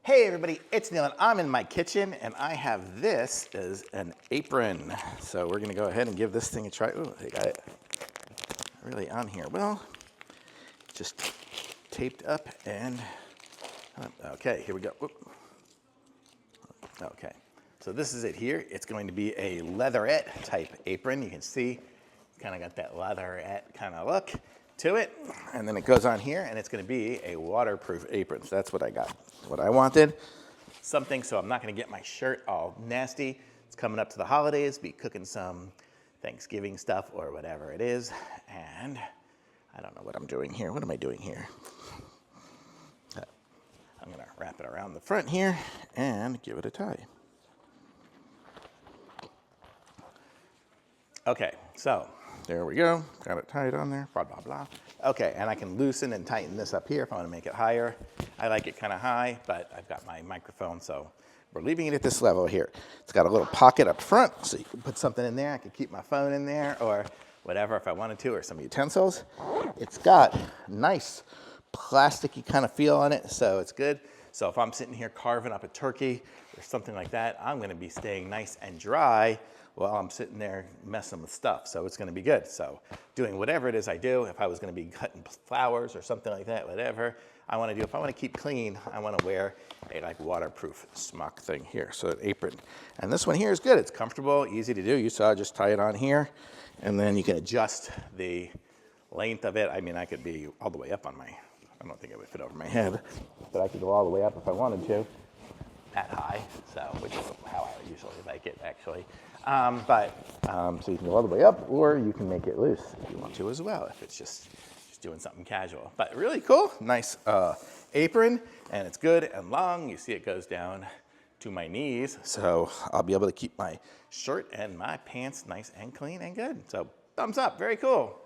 Hey everybody, it's Neil and I'm in my kitchen and I have this as an apron. So we're gonna go ahead and give this thing a try. Ooh, I got it really on here. Well, just taped up and, okay, here we go. Whoop. Okay, so this is it here. It's going to be a leatherette type apron. You can see, kind of got that leatherette kind of look to it. And then it goes on here and it's gonna be a waterproof apron. So that's what I got, what I wanted. Something so I'm not gonna get my shirt all nasty. It's coming up to the holidays, be cooking some Thanksgiving stuff or whatever it is. And I don't know what I'm doing here. What am I doing here? I'm gonna wrap it around the front here and give it a tie. Okay, so there we go. Got it tied on there, blah, blah, blah. Okay, and I can loosen and tighten this up here if I wanna make it higher. I like it kind of high, but I've got my microphone, so we're leaving it at this level here. It's got a little pocket up front, so you can put something in there. I could keep my phone in there or whatever if I wanted to, or some utensils. It's got nice plasticky kind of feel on it, so it's good. So if I'm sitting here carving up a turkey or something like that, I'm gonna be staying nice and dry while I'm sitting there messing with stuff. So it's gonna be good. So doing whatever it is I do, if I was gonna be cutting flowers or something like that, whatever I wanna do, if I wanna keep clean, I wanna wear a like waterproof smock thing here, so an apron. And this one here is good. It's comfortable, easy to do. You saw, just tie it on here, and then you can adjust the length of it. I mean, I could be all the way up on my, I don't think it would fit over my head, but I could go all the way up if I wanted to, that high, so, which is how I usually like it, actually. So you can go all the way up, or you can make it loose if you want to as well, if it's just doing something casual. But really cool, nice apron, and it's good and long. You see it goes down to my knees, so I'll be able to keep my shirt and my pants nice and clean and good. So thumbs up, very cool.